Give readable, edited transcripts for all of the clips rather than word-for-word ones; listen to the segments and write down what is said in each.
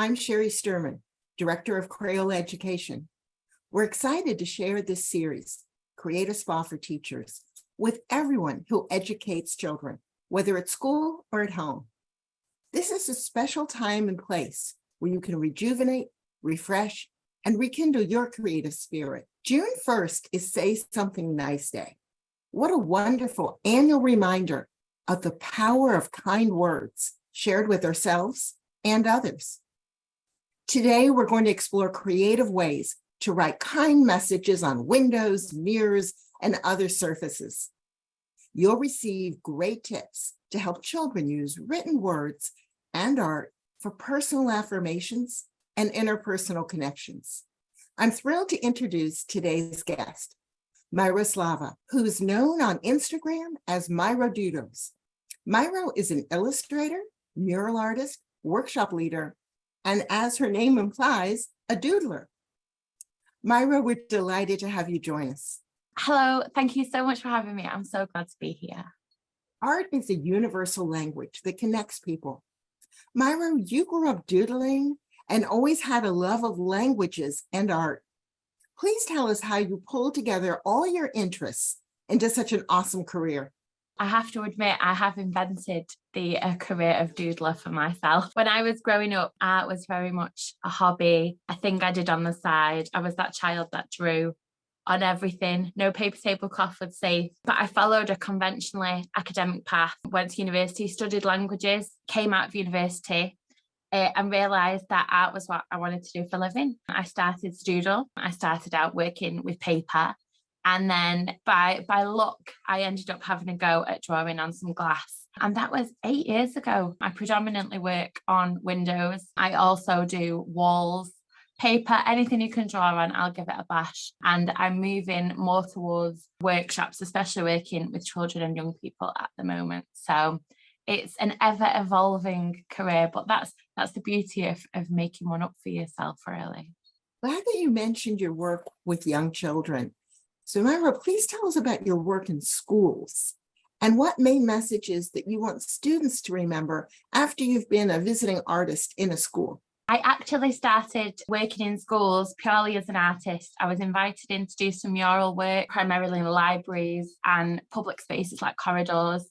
I'm Sherry Sturman, Director of Crayola Education. We're excited to share this series, Create a Spa for Teachers, with everyone who educates children, whether at school or at home. This is a special time and place where you can rejuvenate, refresh, and rekindle your creative spirit. June 1st is Say Something Nice Day. What a wonderful annual reminder of the power of kind words shared with ourselves and others. Today, we're going to explore creative ways to write kind messages on windows, mirrors, and other surfaces. You'll receive great tips to help children use written words and art for personal affirmations and interpersonal connections. I'm thrilled to introduce today's guest, Myro, who is known on Instagram as Myro Doodles. Myro is an illustrator, mural artist, workshop leader, and as her name implies, a doodler. Myro, we're delighted to have you join us. Hello, thank you so much for having me. I'm so glad to be here. Art is a universal language that connects people. Myro, you grew up doodling and always had a love of languages and art. Please tell us how you pulled together all your interests into such an awesome career. I have to admit, I have invented the career of doodler for myself. When I was growing up, art was very much a hobby, a thing I did on the side. I was that child that drew on everything. No paper tablecloth was safe, but I followed a conventionally academic path, went to university, studied languages, came out of university and realised that art was what I wanted to do for a living. I started to doodle. I started out working with paper. And then by luck, I ended up having a go at drawing on some glass. And that was 8 years ago. I predominantly work on windows. I also do walls, paper, anything you can draw on, I'll give it a bash. And I'm moving more towards workshops, especially working with children and young people at the moment. So it's an ever evolving career, but that's the beauty of making one up for yourself, really. Glad that you mentioned your work with young children. So Myro, please tell us about your work in schools and what main messages that you want students to remember after you've been a visiting artist in a school. I actually started working in schools purely as an artist. I was invited in to do some mural work, primarily in libraries and public spaces like corridors.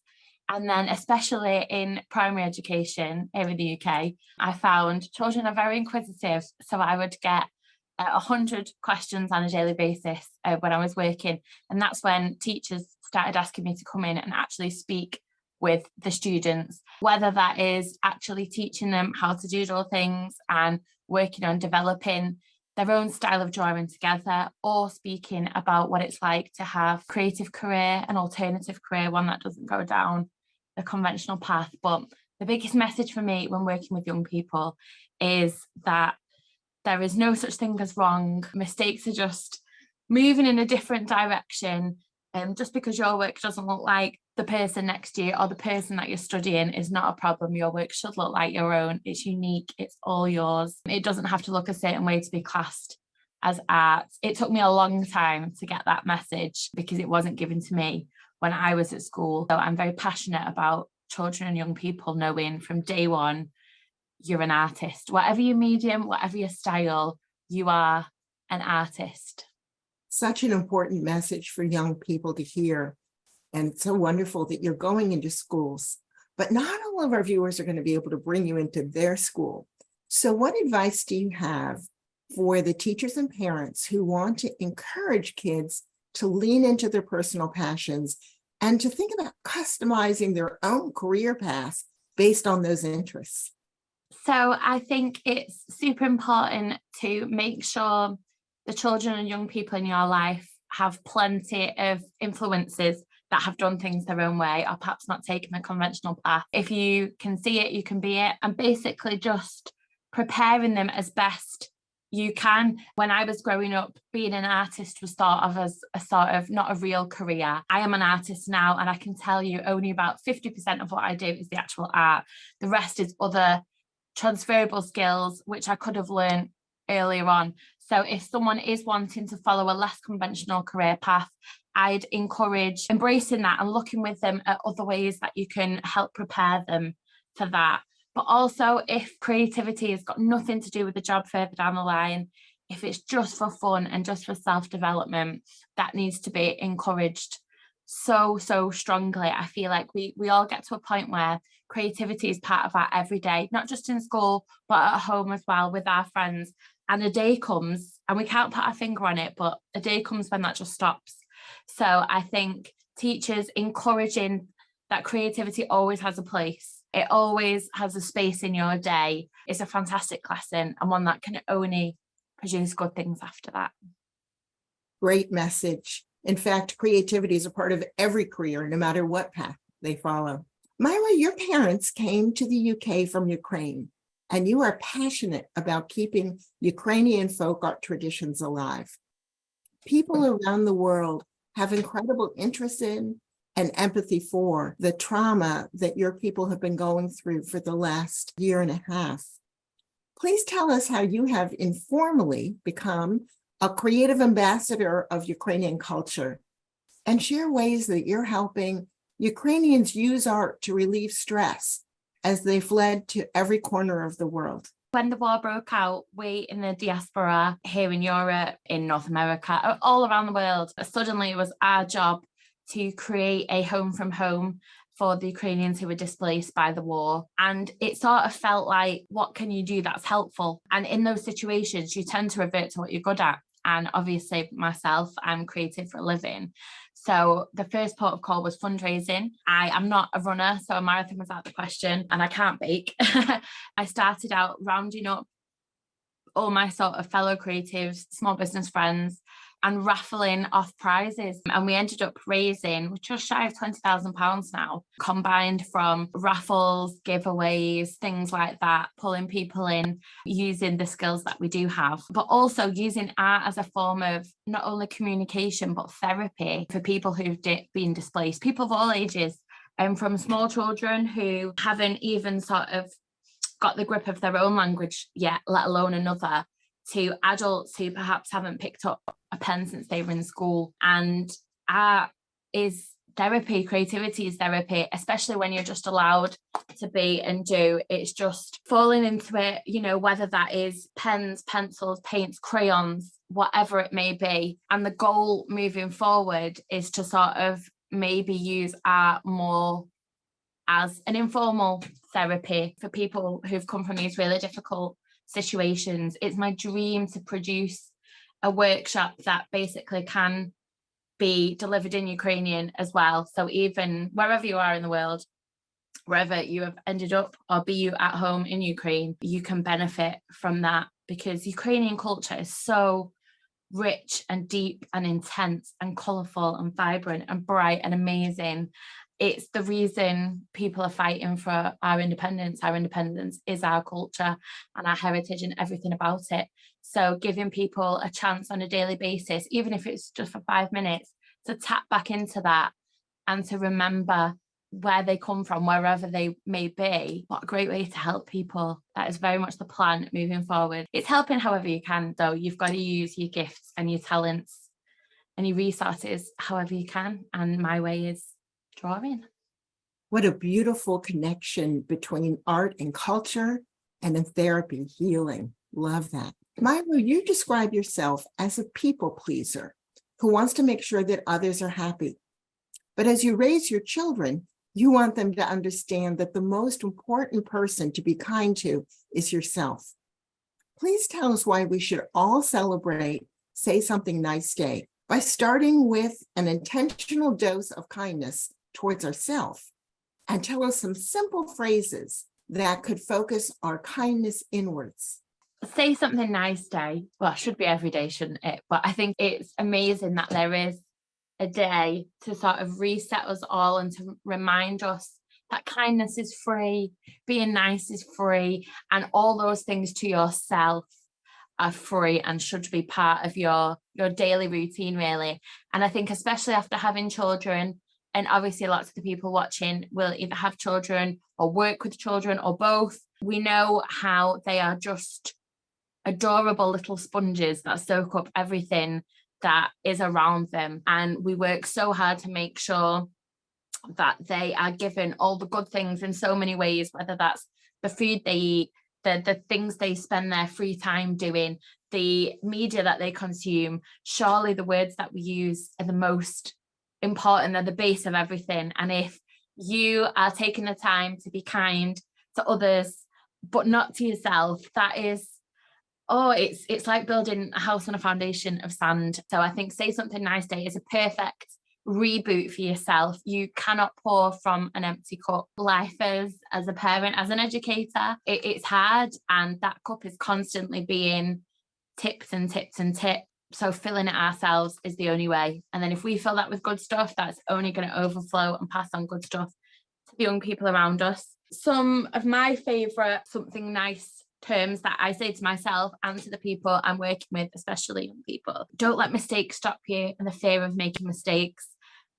And then especially in primary education here in the UK, I found children are very inquisitive. So I would get 100 questions on a daily basis when I was working. And that's when teachers started asking me to come in and actually speak with the students, whether that is actually teaching them how to doodle things and working on developing their own style of drawing together, or speaking about what it's like to have a creative career, an alternative career, one that doesn't go down the conventional path. But the biggest message for me when working with young people is that there is no such thing as wrong. Mistakes are just moving in a different direction. Just because your work doesn't look like the person next to you or the person that you're studying is not a problem. Your work should look like your own. It's unique. It's all yours. It doesn't have to look a certain way to be classed as art. It took me a long time to get that message because it wasn't given to me when I was at school. So I'm very passionate about children and young people knowing from day one, you're an artist. Whatever your medium, whatever your style, you are an artist. Such an important message for young people to hear. And it's so wonderful that you're going into schools. But not all of our viewers are going to be able to bring you into their school. So what advice do you have for the teachers and parents who want to encourage kids to lean into their personal passions and to think about customizing their own career path based on those interests? So I think it's super important to make sure the children and young people in your life have plenty of influences that have done things their own way or perhaps not taken the conventional path. If you can see it, you can be it, and basically just preparing them as best you can. When I was growing up, being an artist was thought of as a sort of not a real career. I am an artist now, and I can tell you only about 50% of what I do is the actual art. The rest is other transferable skills, which I could have learned earlier on. So if someone is wanting to follow a less conventional career path, I'd encourage embracing that and looking with them at other ways that you can help prepare them for that. But also, if creativity has got nothing to do with the job further down the line, if it's just for fun and just for self-development, that needs to be encouraged so strongly. I feel like we all get to a point where creativity is part of our everyday, not just in school, but at home as well with our friends. And a day comes, and we can't put our finger on it, but a day comes when that just stops. So I think teachers encouraging that creativity always has a place. It always has a space in your day. It's a fantastic lesson, and one that can only produce good things after that. Great message. In fact, creativity is a part of every career, no matter what path they follow. Myro, your parents came to the UK from Ukraine, and you are passionate about keeping Ukrainian folk art traditions alive. People around the world have incredible interest in and empathy for the trauma that your people have been going through for the last year and a half. Please tell us how you have informally become a creative ambassador of Ukrainian culture, and share ways that you're helping Ukrainians use art to relieve stress as they fled to every corner of the world. When the war broke out, we in the diaspora here in Europe, in North America, all around the world, suddenly it was our job to create a home from home for the Ukrainians who were displaced by the war. And it sort of felt like, what can you do that's helpful? And in those situations, you tend to revert to what you're good at. And obviously myself, I'm creative for a living. So the first port of call was fundraising. I am not a runner, so a marathon was out of the question, and I can't bake. I started out rounding up all my sort of fellow creatives, small business friends, and raffling off prizes. And we ended up raising just shy of £20,000 now, combined from raffles, giveaways, things like that, pulling people in, using the skills that we do have, but also using art as a form of not only communication, but therapy for people who've been displaced, people of all ages, and from small children who haven't even sort of got the grip of their own language yet, let alone another, to adults who perhaps haven't picked up a pen since they were in school. And art is therapy, creativity is therapy, especially when you're just allowed to be and do. It's just falling into it, you know, whether that is pens, pencils, paints, crayons, whatever it may be. And the goal moving forward is to sort of maybe use art more as an informal therapy for people who've come from these really difficult situations. It's my dream to produce a workshop that basically can be delivered in Ukrainian as well. So even wherever you are in the world, wherever you have ended up, or be you at home in Ukraine, you can benefit from that, because Ukrainian culture is so rich and deep and intense and colourful and vibrant and bright and amazing. It's the reason people are fighting for our independence. Our independence is our culture and our heritage and everything about it. So giving people a chance on a daily basis, even if it's just for 5 minutes, to tap back into that and to remember where they come from, wherever they may be. What a great way to help people. That is very much the plan moving forward. It's helping however you can, though. You've got to use your gifts and your talents and your resources however you can. And my way is drawing. What a beautiful connection between art and culture, and in therapy, healing. Love that. Myro, you describe yourself as a people pleaser who wants to make sure that others are happy. But as you raise your children, you want them to understand that the most important person to be kind to is yourself. Please tell us why we should all celebrate Say Something Nice Day by starting with an intentional dose of kindness towards ourselves, and tell us some simple phrases that could focus our kindness inwards. Say Something Nice Day. Well, it should be every day, shouldn't it? But I think it's amazing that there is a day to sort of reset us all and to remind us that kindness is free, being nice is free, and all those things to yourself are free and should be part of your daily routine, really. And I think especially after having children, and obviously lots of the people watching will either have children or work with children or both, we know how they are just adorable little sponges that soak up everything that is around them. And we work so hard to make sure that they are given all the good things in so many ways, whether that's the food they eat, the things they spend their free time doing, the media that they consume. Surely the words that we use are the most important, they're the base of everything. And if you are taking the time to be kind to others, but not to yourself, that is, oh, it's like building a house on a foundation of sand. So I think Say Something Nice Day is a perfect reboot for yourself. You cannot pour from an empty cup. Life is, as a parent, as an educator, it's hard, and that cup is constantly being tips and tips and tips. So filling it ourselves is the only way. And then if we fill that with good stuff, that's only going to overflow and pass on good stuff to the young people around us. Some of my favourite something nice terms that I say to myself and to the people I'm working with, especially young people: don't let mistakes stop you, and the fear of making mistakes.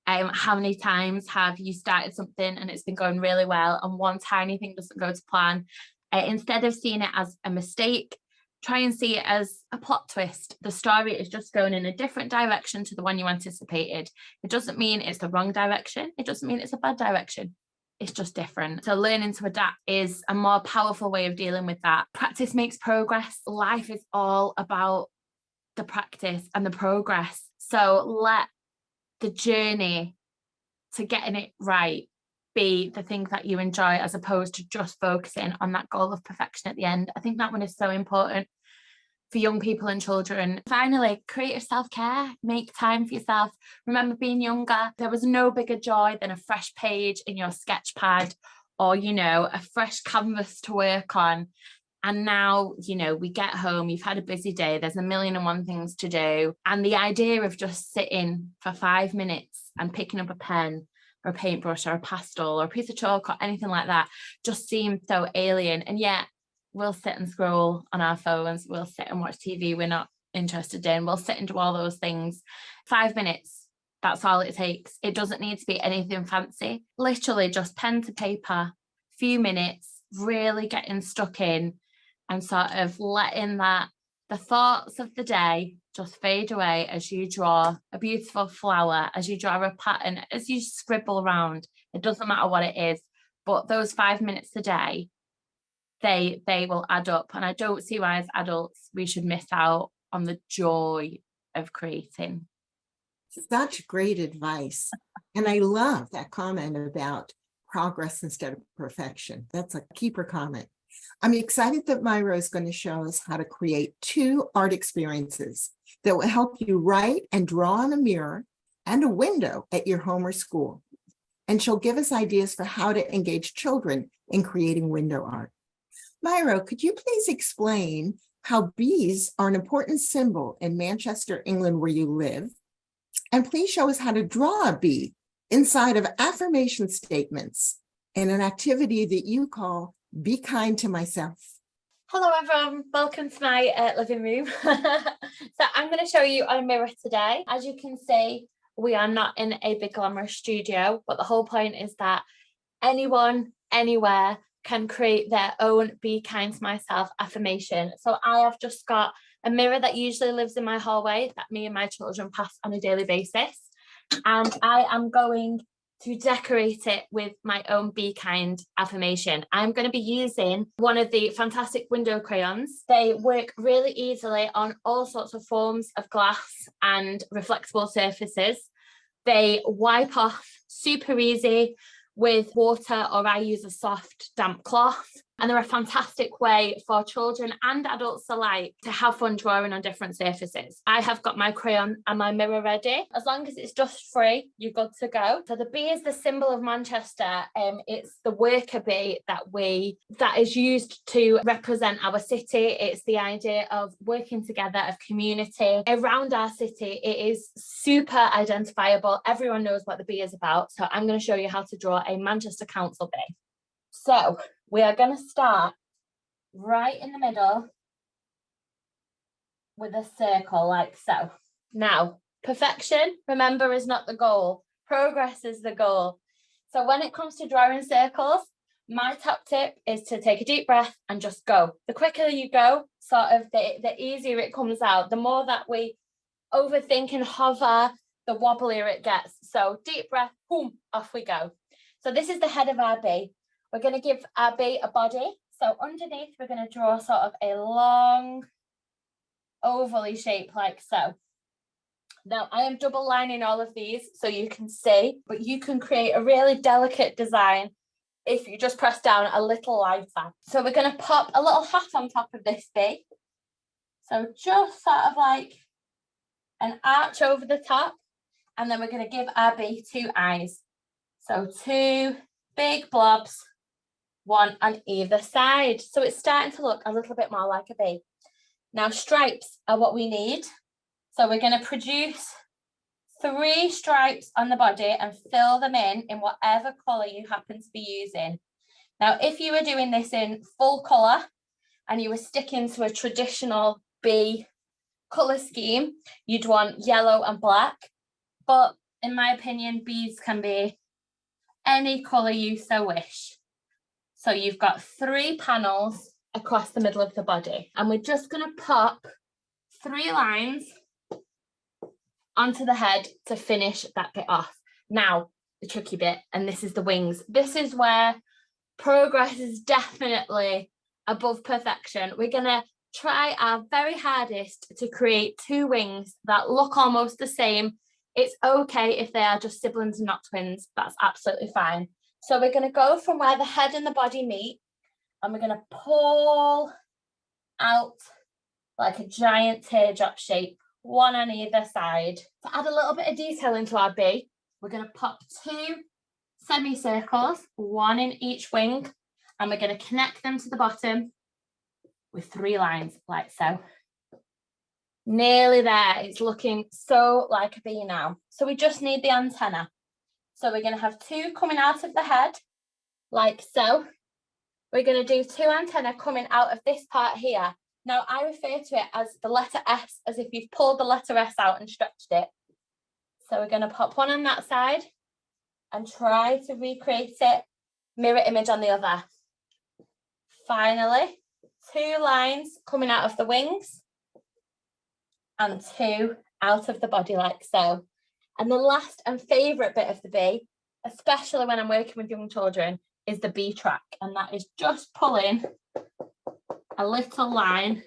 How many times have you started something and it's been going really well, and one tiny thing doesn't go to plan? Instead of seeing it as a mistake, try and see it as a plot twist. The story is just going in a different direction to the one you anticipated. It doesn't mean it's the wrong direction. It doesn't mean it's a bad direction. It's just different. So learning to adapt is a more powerful way of dealing with that. Practice makes progress. Life is all about the practice and the progress. So let the journey to getting it right be the thing that you enjoy, as opposed to just focusing on that goal of perfection at the end. I think that one is so important for young people and children. Finally, creative self-care. Make time for yourself. Remember, being younger, there was no bigger joy than a fresh page in your sketch pad, or, you know, a fresh canvas to work on. And now, you know, we get home, you've had a busy day, there's a million and one things to do. And the idea of just sitting for 5 minutes and picking up a pen or a paintbrush or a pastel or a piece of chalk or anything like that just seems so alien. And yet we'll sit and scroll on our phones, we'll sit and watch TV we're not interested in, we'll sit and do all those things. 5 minutes, that's all it takes. It doesn't need to be anything fancy. Literally just pen to paper, few minutes, really getting stuck in and sort of letting the thoughts of the day just fade away as you draw a beautiful flower, as you draw a pattern, as you scribble around. It doesn't matter what it is, but those 5 minutes a day, they will add up. And I don't see why as adults we should miss out on the joy of creating. Such great advice. And I love that comment about progress instead of perfection. That's a keeper comment. I'm excited that Myro is going to show us how to create 2 art experiences that will help you write and draw on a mirror and a window at your home or school. And she'll give us ideas for how to engage children in creating window art. Myro, could you please explain how bees are an important symbol in Manchester, England, where you live? And please show us how to draw a bee inside of affirmation statements in an activity that you call Be Kind to Myself. Hello everyone, welcome to my living room. So I'm going to show you on a mirror today. As you can see, we are not in a big glamorous studio, but the whole point is that anyone, anywhere can create their own Be Kind to Myself affirmation. So I have just got a mirror that usually lives in my hallway that me and my children pass on a daily basis. And I am going to decorate it with my own Be Kind affirmation. I'm going to be using one of the fantastic window crayons. They work really easily on all sorts of forms of glass and reflectable surfaces. They wipe off super easy with water, or I use a soft damp cloth. And they're a fantastic way for children and adults alike to have fun drawing on different surfaces. I have got my crayon and my mirror ready. As long as it's dust free, you're good to go. So the bee is the symbol of Manchester. It's the worker bee that is used to represent our city. It's the idea of working together, of community. Around our city, it is super identifiable. Everyone knows what the bee is about. So I'm going to show you how to draw a Manchester Council bee. So we are going to start right in the middle with a circle like so. Now, perfection, remember, is not the goal. Progress is the goal. So when it comes to drawing circles, my top tip is to take a deep breath and just go. The quicker you go, sort of the easier it comes out. The more that we overthink and hover, the wobblier it gets. So deep breath, boom, off we go. So this is the head of our bee. We're going to give our bee a body. So underneath, we're going to draw sort of a long ovally shape like so. Now I am double lining all of these so you can see, but you can create a really delicate design if you just press down a little lighter. So we're going to pop a little hat on top of this bee. So just sort of like an arch over the top, and then we're going to give our bee 2 eyes. So 2 big blobs, 1 on either side. So it's starting to look a little bit more like a bee. Now stripes are what we need. So we're going to produce 3 stripes on the body and fill them in whatever colour you happen to be using. Now, if you were doing this in full colour and you were sticking to a traditional bee colour scheme, you'd want yellow and black. But in my opinion, bees can be any colour you so wish. So you've got 3 panels across the middle of the body. And we're just going to pop 3 lines onto the head to finish that bit off. Now, the tricky bit, and this is the wings. This is where progress is definitely above perfection. We're going to try our very hardest to create 2 wings that look almost the same. It's okay if they are just siblings and not twins. That's absolutely fine. So we're going to go from where the head and the body meet, and we're going to pull out like a giant teardrop shape, 1 on either side. To add a little bit of detail into our bee, we're going to pop 2 semicircles, 1 in each wing, and we're going to connect them to the bottom with 3 lines like so. Nearly there. It's looking so like a bee now. So we just need the antenna. So we're going to have 2 coming out of the head like so. We're going to do 2 antennae coming out of this part here. Now I refer to it as the letter S, as if you've pulled the letter S out and stretched it. So we're going to pop 1 on that side and try to recreate it, mirror image on the other. Finally, 2 lines coming out of the wings and 2 out of the body like so. And the last and favourite bit of the bee, especially when I'm working with young children, is the bee track. And that is just pulling a little line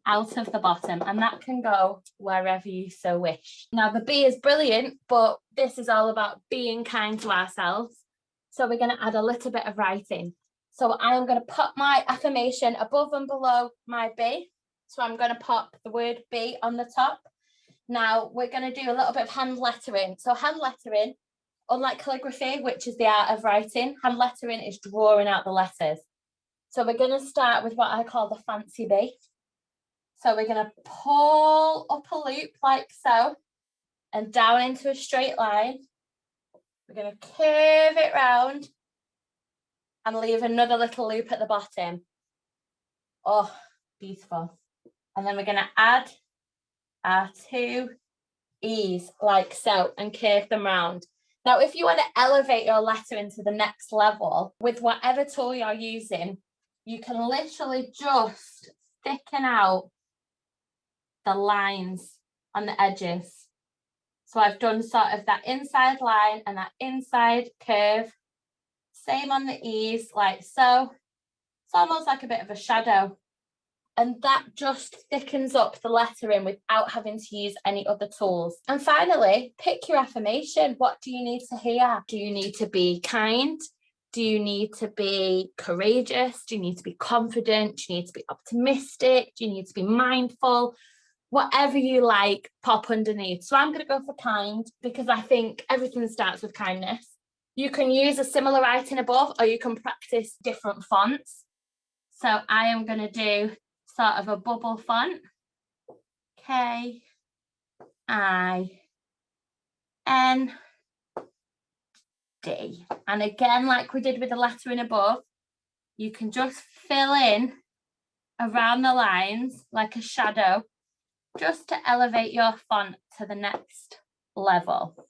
out of the bottom, and that can go wherever you so wish. Now the bee is brilliant, but this is all about being kind to ourselves. So we're going to add a little bit of writing. So I'm going to pop my affirmation above and below my bee. So I'm going to pop the word bee on the top. Now we're going to do a little bit of hand lettering. So hand lettering, unlike calligraphy, which is the art of writing, hand lettering is drawing out the letters. So we're going to start with what I call the fancy bee. So we're going to pull up a loop like so and down into a straight line. We're going to curve it round and leave another little loop at the bottom. Oh, beautiful. And then we're going to add our 2 E's like so and curve them round. Now, if you want to elevate your letter into the next level with whatever tool you're using, you can literally just thicken out the lines on the edges. So I've done sort of that inside line and that inside curve. Same on the E's like so. It's almost like a bit of a shadow. And that just thickens up the lettering without having to use any other tools. And finally, pick your affirmation. What do you need to hear? Do you need to be kind? Do you need to be courageous? Do you need to be confident? Do you need to be optimistic? Do you need to be mindful? Whatever you like, pop underneath. So I'm going to go for kind because I think everything starts with kindness. You can use a similar writing above, or you can practice different fonts. So I am going to do sort of a bubble font. K-I-N-D. And again, like we did with the lettering above, you can just fill in around the lines like a shadow, just to elevate your font to the next level.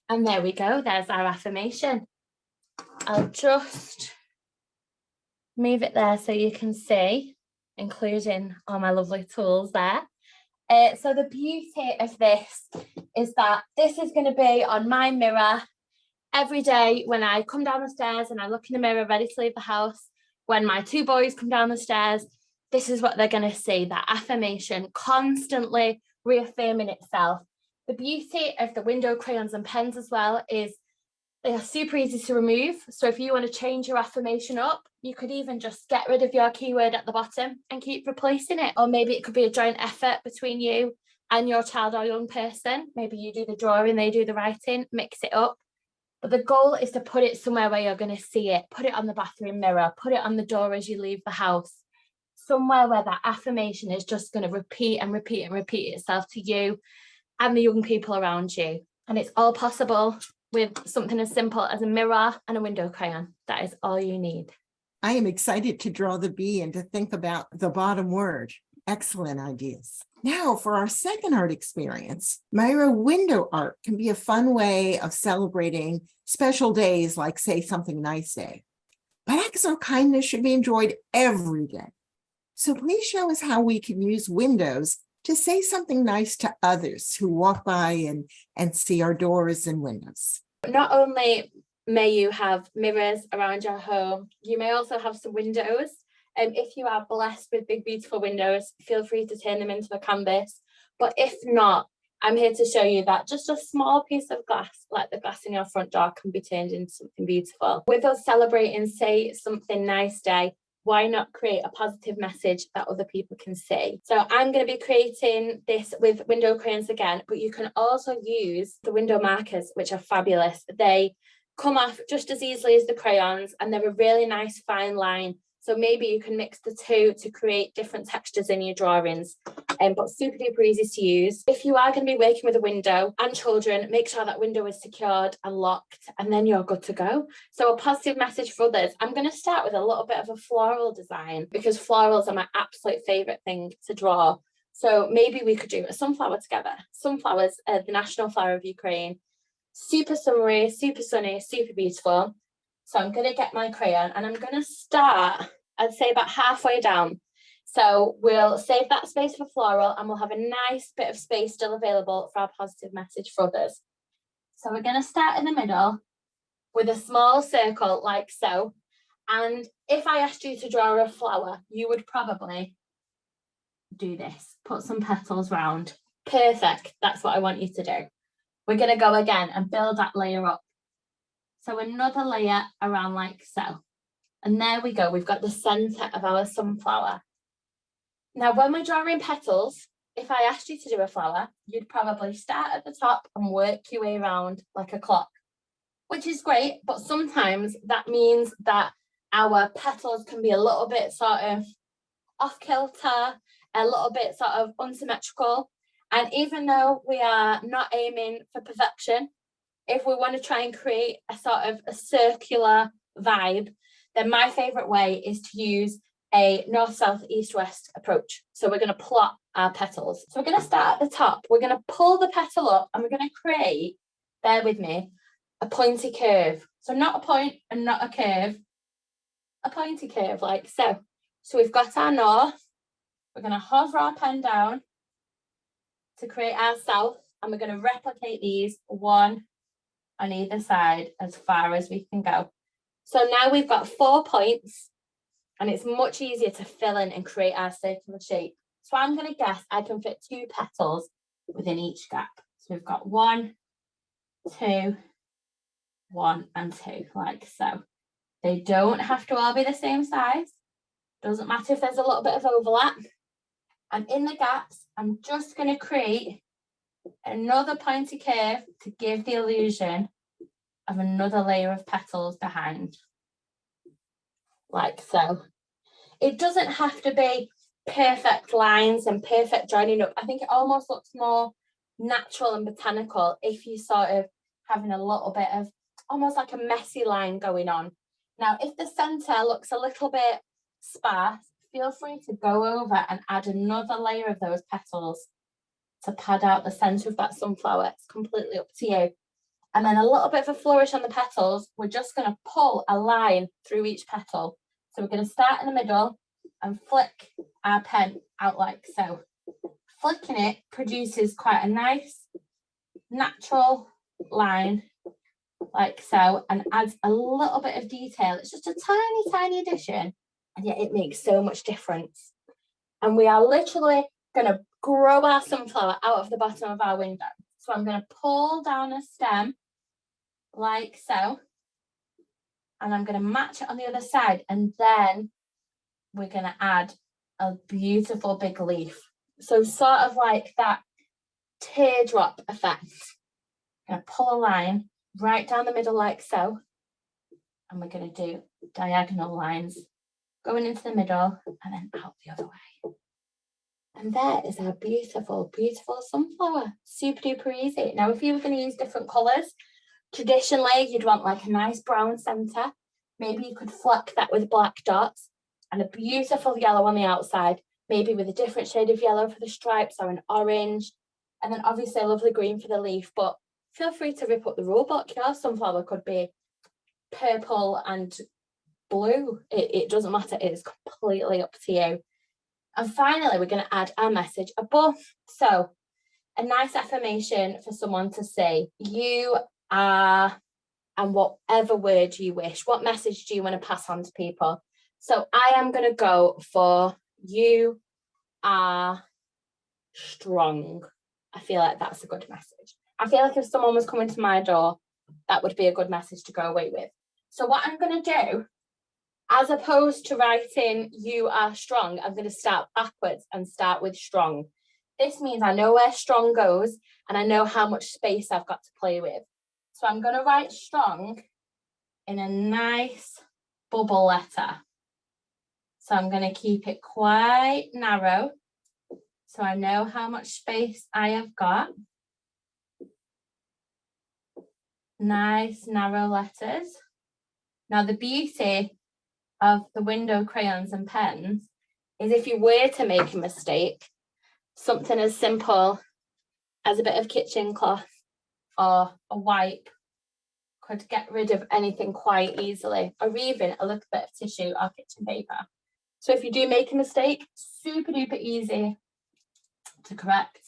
And there we go, there's our affirmation. I'll just move it there so you can see, including all my lovely tools there. So the beauty of this is that this is going to be on my mirror Every day when I come down the stairs and I look in the mirror ready to leave the house, when my two boys come down the stairs, this is what they're going to see, that affirmation constantly reaffirming itself. The beauty of the window crayons and pens as well is they are super easy to remove. So if you want to change your affirmation up, you could even just get rid of your keyword at the bottom and keep replacing it. Or maybe it could be a joint effort between you and your child or young person. Maybe you do the drawing, they do the writing, mix it up. But the goal is to put it somewhere where you're going to see it. Put it on the bathroom mirror, put it on the door as you leave the house. Somewhere where that affirmation is just going to repeat and repeat and repeat itself to you and the young people around you. And it's all possible with something as simple as a mirror and a window crayon. That is all you need. I am excited to draw the bee and to think about the bottom word. Excellent ideas. Now for our second art experience, Myro window art can be a fun way of celebrating special days like, say, Something Nice Day. But acts of kindness should be enjoyed every day. So please show us how we can use windows to say something nice to others who walk by and see our doors and windows. Not only may you have mirrors around your home, you may also have some windows. If you are blessed with big, beautiful windows, feel free to turn them into a canvas. But if not, I'm here to show you that just a small piece of glass, like the glass in your front door, can be turned into something beautiful. With us celebrating Say Something Nice Day, why not create a positive message that other people can see? So I'm going to be creating this with window crayons again, but you can also use the window markers, which are fabulous. They come off just as easily as the crayons, and they're a really nice fine line. So maybe you can mix the two to create different textures in your drawings, but super duper easy to use. If you are going to be working with a window and children, make sure that window is secured and locked, and then you're good to go. So a positive message for others. I'm going to start with a little bit of a floral design because florals are my absolute favourite thing to draw. So maybe we could do a sunflower together. Sunflowers are the national flower of Ukraine. Super summery, super sunny, super beautiful. So I'm going to get my crayon and I'm going to start, I'd say about halfway down. So we'll save that space for floral and we'll have a nice bit of space still available for our positive message for others. So we're going to start in the middle with a small circle like so. And if I asked you to draw a flower, you would probably do this. Put some petals round. Perfect. That's what I want you to do. We're going to go again and build that layer up. So another layer around like so. And there we go. We've got the center of our sunflower. Now, when we're drawing petals, if I asked you to do a flower, you'd probably start at the top and work your way around like a clock, which is great. But sometimes that means that our petals can be a little bit sort of off kilter, a little bit sort of unsymmetrical. And even though we are not aiming for perfection, if we want to try and create a sort of a circular vibe, then my favorite way is to use a north, south, east, west approach. So we're going to plot our petals. So we're going to start at the top. We're going to pull the petal up and we're going to create, bear with me, a pointy curve. So not a point and not a curve, a pointy curve like so. So we've got our north. We're going to hover our pen down to create our south, and we're going to replicate these one on either side as far as we can go. So now we've got 4 points and it's much easier to fill in and create our circular shape. So I'm going to guess I can fit 2 petals within each gap. So we've got 1, 2, 1 and 2 like so. They don't have to all be the same size. Doesn't matter if there's a little bit of overlap. And in the gaps, I'm just going to create another pointy curve to give the illusion of another layer of petals behind, like so. It doesn't have to be perfect lines and perfect joining up. I think it almost looks more natural and botanical if you sort of having a little bit of almost like a messy line going on. Now, if the center looks a little bit sparse, feel free to go over and add another layer of those petals to pad out the center of that sunflower. It's completely up to you. And then a little bit of a flourish on the petals. We're just going to pull a line through each petal. So we're going to start in the middle and flick our pen out like so. Flicking it produces quite a nice natural line like so, and adds a little bit of detail. It's just a tiny, tiny addition, and yet it makes so much difference. And we are literally going to grow our sunflower out of the bottom of our window. So I'm going to pull down a stem like so, and I'm going to match it on the other side, and then we're going to add a beautiful big leaf. So sort of like that teardrop effect. I'm going to pull a line right down the middle like so, and we're going to do diagonal lines going into the middle and then out the other way. And there is our beautiful, beautiful sunflower. Super duper easy. Now, if you were going to use different colours, traditionally you'd want like a nice brown centre. Maybe you could fleck that with black dots and a beautiful yellow on the outside, maybe with a different shade of yellow for the stripes or an orange, and then obviously a lovely green for the leaf. But feel free to rip up the rule book. Your sunflower could be purple and blue. It doesn't matter. It is completely up to you. And finally, we're going to add our message above. So a nice affirmation for someone to say, you are, and whatever word you wish. What message do you want to pass on to people? So I am going to go for you are strong. I feel like that's a good message. I feel like if someone was coming to my door, that would be a good message to go away with. So what I'm going to do, as opposed to writing you are strong, I'm going to start backwards and start with strong. This means I know where strong goes and I know how much space I've got to play with. So I'm going to write strong in a nice bubble letter. So I'm going to keep it quite narrow so I know how much space I have got. Nice narrow letters. Now the beauty of the window crayons and pens is if you were to make a mistake, something as simple as a bit of kitchen cloth or a wipe could get rid of anything quite easily, or even a little bit of tissue or kitchen paper. So if you do make a mistake, super duper easy to correct.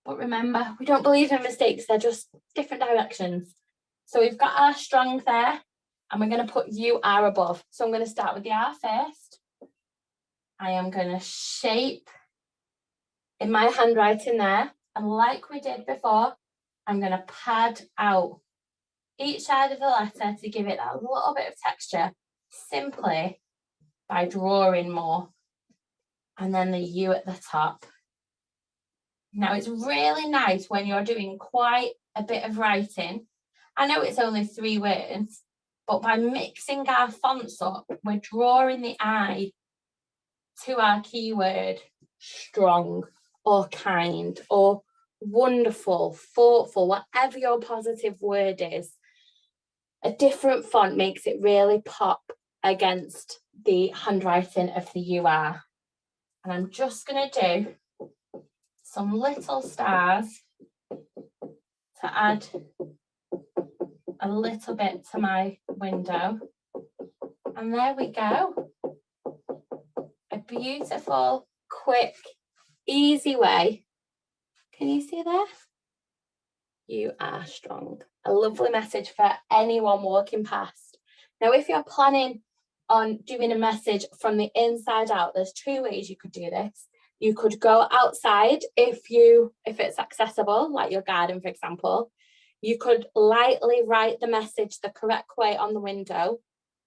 But remember, we don't believe in mistakes, they're just different directions. So we've got our strong there, and we're going to put you are above. So I'm going to start with the R first. I am going to shape in my handwriting there, and like we did before, I'm going to pad out each side of the letter to give it that little bit of texture, simply by drawing more. And then the U at the top. Now it's really nice when you're doing quite a bit of writing. I know it's only 3 words, but by mixing our fonts up, we're drawing the eye to our keyword strong or kind or wonderful, thoughtful, whatever your positive word is. A different font makes it really pop against the handwriting of the UR. And I'm just going to do some little stars to add a little bit to my window. And there we go. A beautiful, quick, easy way. Can you see there? You are strong. A lovely message for anyone walking past. Now, if you're planning on doing a message from the inside out, there's 2 ways you could do this. You could go outside if it's accessible, like your garden, for example. You could lightly write the message the correct way on the window,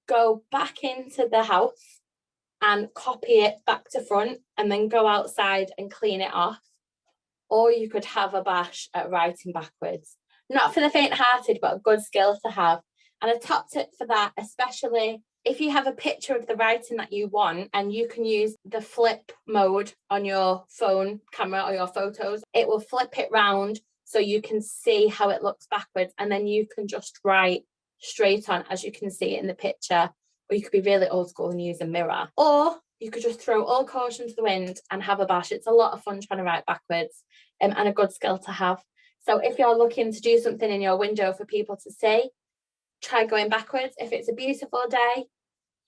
go back into the house and copy it back to front, and then go outside and clean it off. Or you could have a bash at writing backwards. Not for the faint-hearted, but a good skill to have. And a top tip for that, especially if you have a picture of the writing that you want and you can use the flip mode on your phone camera or your photos, it will flip it round so you can see how it looks backwards, and then you can just write straight on as you can see it in the picture. Or you could be really old school and use a mirror. Or you could just throw all caution to the wind and have a bash. It's a lot of fun trying to write backwards, and a good skill to have. So if you're looking to do something in your window for people to see, try going backwards. If it's a beautiful day,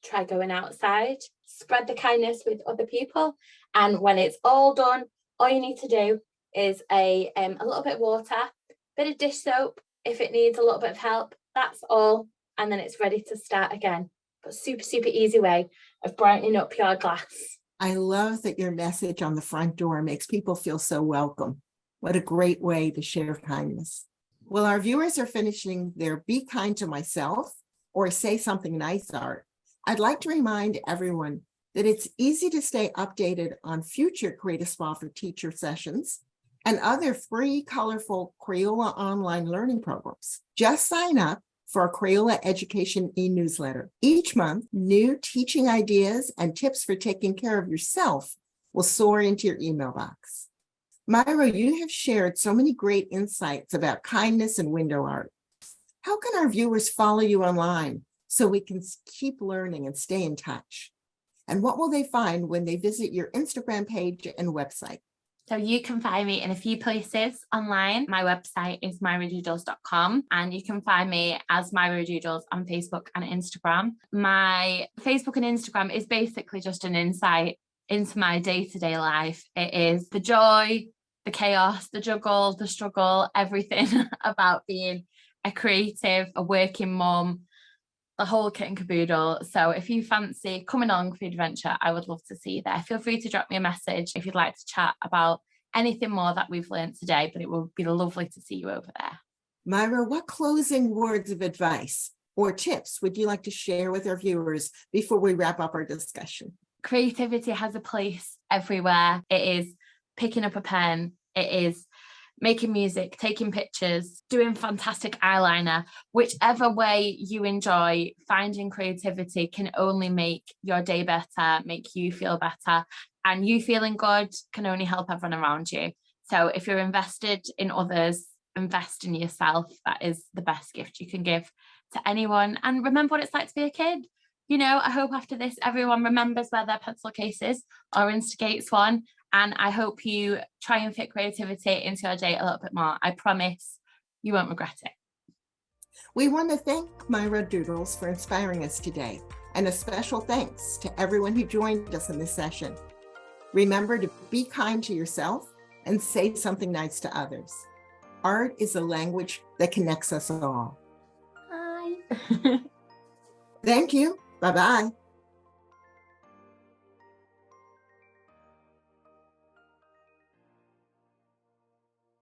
try going outside. Spread the kindness with other people. And when it's all done, all you need to do is a little bit of water, bit of dish soap if it needs a little bit of help, That's all. And then it's ready to start again. But super, super easy way of brightening up your glass. I love that your message on the front door makes people feel so welcome. What a great way to share kindness. While our viewers are finishing their Be Kind to Myself or Say Something Nice art, I'd like to remind everyone that it's easy to stay updated on future Create a Spa for Teacher sessions and other free, colorful Crayola online learning programs. Just sign up for our Crayola Education e-newsletter. Each month, new teaching ideas and tips for taking care of yourself will soar into your email box. Myro, you have shared so many great insights about kindness and window art. How can our viewers follow you online so we can keep learning and stay in touch? And what will they find when they visit your Instagram page and website? So you can find me in a few places online. My website is myrodoodles.com, and you can find me as Myro Doodles on Facebook and Instagram. My Facebook and Instagram is basically just an insight into my day-to-day life. It is the joy, the chaos, the juggle, the struggle, everything about being a creative, a working mum, the whole kit and caboodle. So if you fancy coming along for the adventure, I would love to see you there. Feel free to drop me a message if you'd like to chat about anything more that we've learned today, but it will be lovely to see you over there. Myro, what closing words of advice or tips would you like to share with our viewers before we wrap up our discussion? Creativity has a place everywhere. It is picking up a pen. It is making music, taking pictures, doing fantastic eyeliner. Whichever way you enjoy, finding creativity can only make your day better, make you feel better, and you feeling good can only help everyone around you. So if you're invested in others, invest in yourself. That is the best gift you can give to anyone. And remember what it's like to be a kid. You know, I hope after this, everyone remembers where their pencil case is or instigates one. And I hope you try and fit creativity into your day a little bit more. I promise you won't regret it. We want to thank Myro Doodles for inspiring us today, and a special thanks to everyone who joined us in this session. Remember to be kind to yourself and say something nice to others. Art is a language that connects us all. Bye. Thank you. Bye-bye.